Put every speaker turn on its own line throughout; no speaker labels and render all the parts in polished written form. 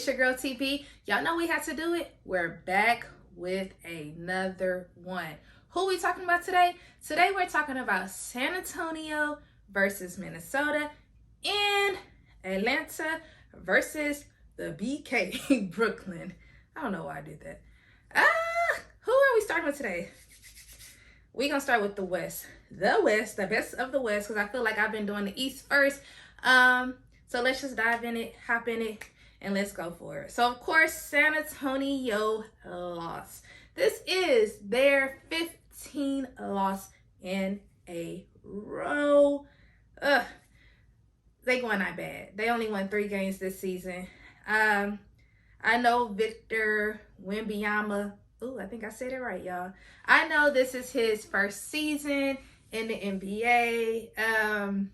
It's your girl TP. Y'all know we had to do it. We're back with another one. Who we talking about today? Today we're talking about San Antonio versus Minnesota and Atlanta versus the BK Brooklyn. I don't know why I did that. Who are we starting with today? We're going to start with the West. The best of the West, because I feel like I've been doing the East first. So let's just dive in it, hop in it, and let's go for it. So, of course, San Antonio lost. This is their 15th loss in a row. They going not bad. They only won 3 games this season. I know Victor Wembanyama. Ooh, I think I said it right, y'all. I know this is his first season in the NBA.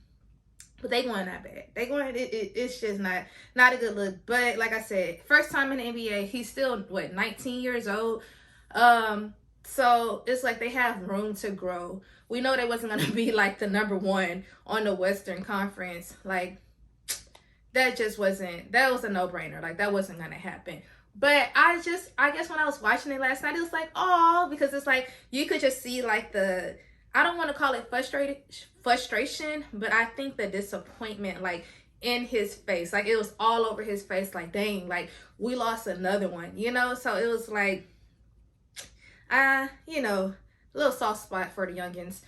But they going not bad. They going it's just not a good look. But like I said, first time in the NBA. He's still 19 years old. So it's like they have room to grow. We know they wasn't gonna be like the number 1 on the Western Conference. Like that was a no-brainer. Like that wasn't gonna happen. But I guess when I was watching it last night, it was like, oh, because it's like you could just see like I don't want to call it frustration, but I think the disappointment, like in his face, like it was all over his face, like, dang, like we lost another one, So it was like, a little soft spot for the youngins.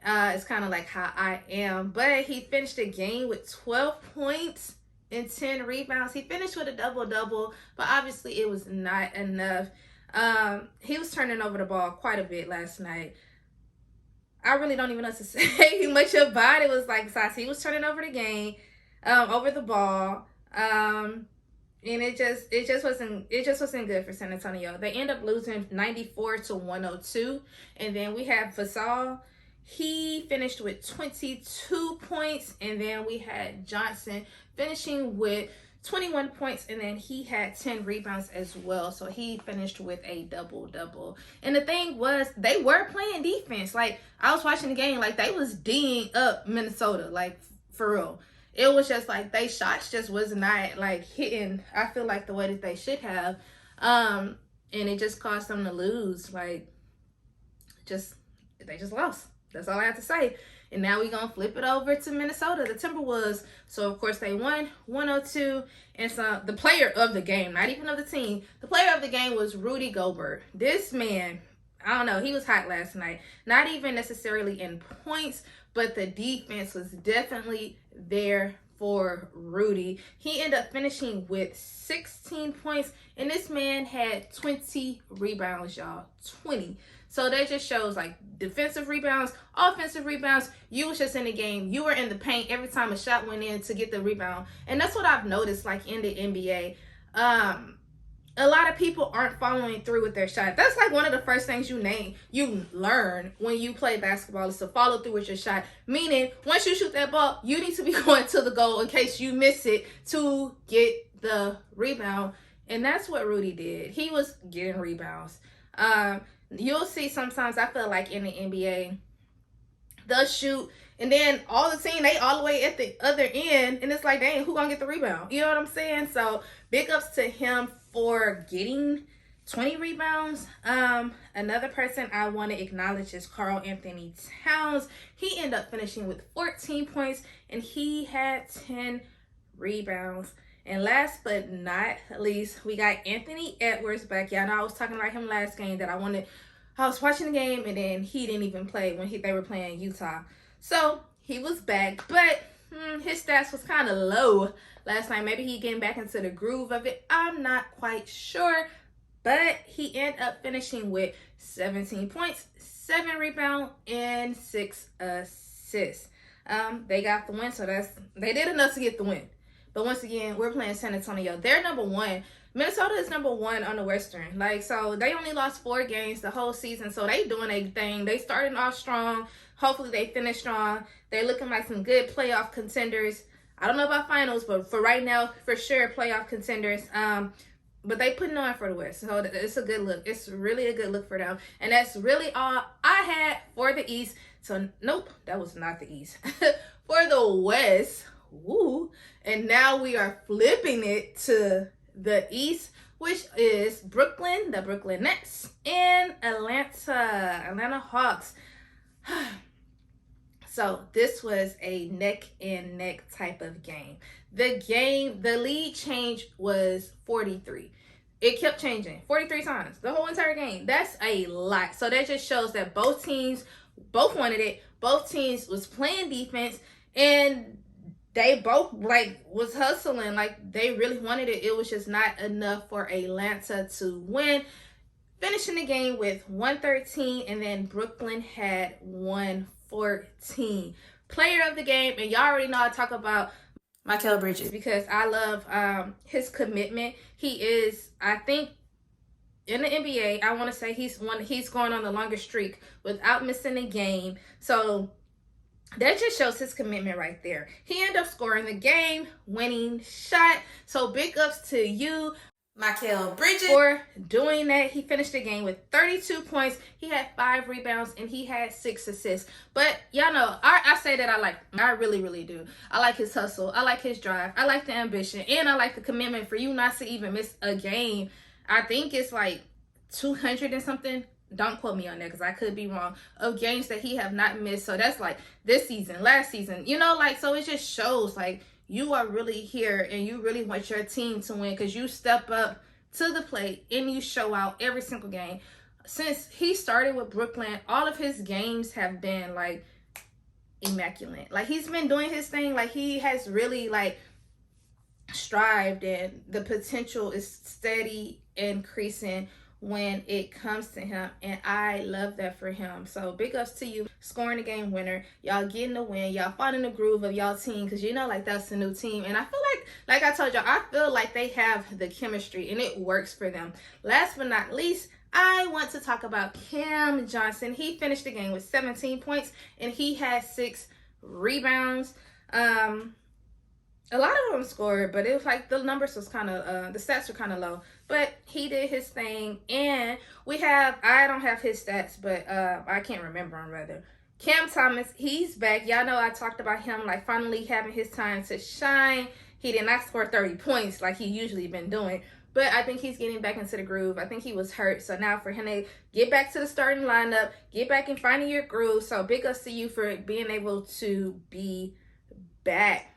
It's kind of like how I am, but he finished the game with 12 points and 10 rebounds. He finished with a double-double, but obviously it was not enough. He was turning over the ball quite a bit last night. I really don't even know what to say much about it. Was like, besides he was turning over the game, over the ball, and it just wasn't good for San Antonio. They end up losing 94-102, and then we have Fasal. He finished with 22 points, and then we had Johnson finishing with 21 points, and then he had 10 rebounds as well. So he finished with a double-double. And the thing was, they were playing defense. Like, I was watching the game, like, they was D'ing up Minnesota, like, for real. It was just like, they shots just was not, like, hitting, I feel like, the way that they should have. And it just caused them to lose. Like, they just lost. That's all I have to say. And now we're going to flip it over to Minnesota, the Timberwolves. So, of course, they won 102. And so the player of the game, not even of the team, the player of the game was Rudy Gobert. This man, I don't know, he was hot last night. Not even necessarily in points, but the defense was definitely there for Rudy. He ended up finishing with 16 points, and this man had 20 rebounds, y'all. 20. So that just shows, like, defensive rebounds, offensive rebounds. You was just in the game. You were in the paint every time a shot went in to get the rebound. And that's what I've noticed, like, in the NBA. A lot of people aren't following through with their shot. That's, like, one of the first things you learn when you play basketball is to follow through with your shot. Meaning, once you shoot that ball, you need to be going to the goal in case you miss it to get the rebound. And that's what Rudy did. He was getting rebounds. You'll see sometimes, I feel like in the NBA, they'll shoot, and then all the team, they all the way at the other end, and it's like, dang, who gonna get the rebound? You know what I'm saying? So big ups to him for getting 20 rebounds. Another person I want to acknowledge is Karl Anthony Towns. He ended up finishing with 14 points, and he had 10 rebounds. And last but not least, we got Anthony Edwards back. Y'all know I was talking about him last game that I was watching the game, and then he didn't even play when they were playing Utah. So he was back, but his stats was kind of low last night. Maybe he getting back into the groove of it. I'm not quite sure, but he ended up finishing with 17 points, 7 rebounds, and 6 assists. They got the win, so they did enough to get the win. But once again, we're playing San Antonio. They're number 1. Minnesota is number 1 on the Western. Like, so they only lost 4 games the whole season. So they doing a thing. They starting off strong. Hopefully they finish strong. They're looking like some good playoff contenders. I don't know about finals, but for right now, for sure, playoff contenders. But they putting on for the West. So it's a good look. It's really a good look for them. And that's really all I had for the East. So, nope, that was not the East. For the West, woo. And now we are flipping it to the East, which is Brooklyn, the Brooklyn Nets, and Atlanta Hawks. So this was a neck and neck type of game. The lead change was 43. It kept changing 43 times the whole entire game. That's a lot. So that just shows that both teams both wanted it. Both teams was playing defense, and they both was hustling. Like, they really wanted it. It was just not enough for Atlanta to win, finishing the game with 113, and then Brooklyn had 114. Player of the game, and y'all already know I talk about Mikal Bridges because I love his commitment. He is, I think, in the NBA, I want to say he's going on the longest streak without missing a game. So that just shows his commitment right there. He ended up scoring the game-winning shot. So big ups to you, Mikal Bridges, for doing that. He finished the game with 32 points. He had 5 rebounds, and he had 6 assists. But y'all know, I say that I really, really do. I like his hustle. I like his drive. I like the ambition. And I like the commitment for you not to even miss a game. I think it's like 200 and something. Don't quote me on that because I could be wrong, of games that he have not missed. So that's like this season, last season, so it just shows like you are really here and you really want your team to win because you step up to the plate and you show out every single game. Since he started with Brooklyn, all of his games have been like immaculate. Like, he's been doing his thing. Like, he has really like strived, and the potential is steady increasing when it comes to him, and I love that for him. So big ups to you, scoring the game winner. Y'all getting the win. Y'all finding the groove of y'all team, because that's the new team. And I feel like I told y'all, I feel like they have the chemistry and it works for them. Last but not least, I want to talk about Cam Johnson. He finished the game with 17 points and he had 6 rebounds. A lot of them scored, but it was like the numbers was kind of, the stats were kind of low. But he did his thing, and I don't have his stats, but I can't remember them rather. Cam Thomas, he's back. Y'all know I talked about him like finally having his time to shine. He did not score 30 points like he usually been doing, but I think he's getting back into the groove. I think he was hurt, so now for him to get back to the starting lineup, get back and finding your groove. So big ups to you for being able to be back.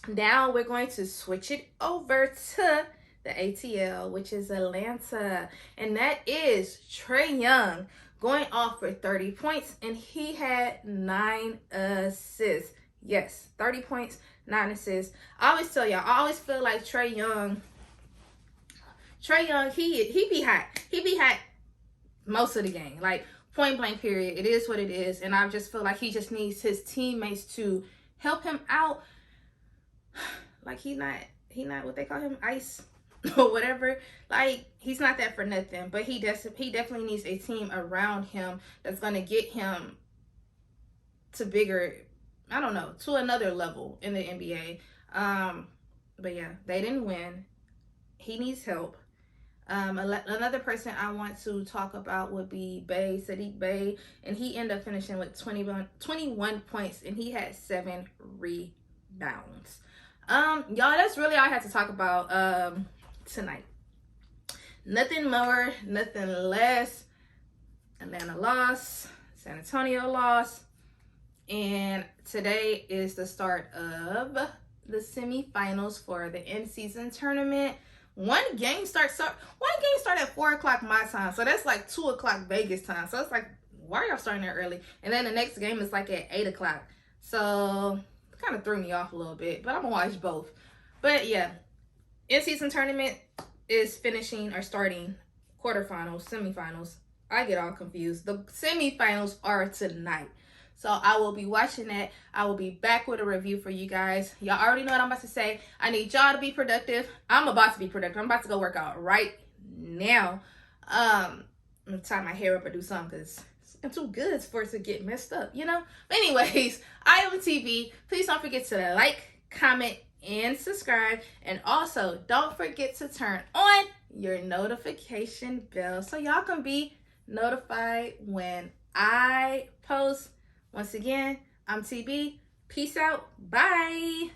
Now we're going to switch it over to the ATL, which is Atlanta. And that is Trae Young going off for 30 points. And he had 9 assists. Yes, 30 points, 9 assists. I always tell y'all, I always feel like Trae Young, he be hot. He be hot most of the game. Like, point blank period. It is what it is. And I just feel like he just needs his teammates to help him out. Like, he not what they call him, ice or whatever. Like, he's not that for nothing, but he definitely needs a team around him that's going to get him to to another level in the NBA. But yeah, they didn't win. He needs help. Another person I want to talk about would be Sadiq Bey, and he ended up finishing with 21 points, and he had 7 rebounds. Y'all, that's really all I had to talk about tonight. Nothing more, nothing less. Atlanta lost, San Antonio lost, and today is the start of the semifinals for the in-season tournament. One game starts at 4 o'clock my time, so that's like 2 o'clock Vegas time. So it's like, why are y'all starting that early? And then the next game is like at 8 o'clock. So kind of threw me off a little bit, but I'm gonna watch both. But yeah, in-season tournament is starting quarterfinals, semifinals. I get all confused. The semifinals are tonight, so I will be watching that. I will be back with a review for you guys. Y'all already know what I'm about to say. I need y'all to be productive. I'm about to be productive. I'm about to go work out right now. I'm gonna tie my hair up or do something because I'm too good for it to get messed up, But anyways, I am TV. Please don't forget to like, comment, and subscribe. And also, don't forget to turn on your notification bell so y'all can be notified when I post. Once again, I'm TB. Peace out. Bye.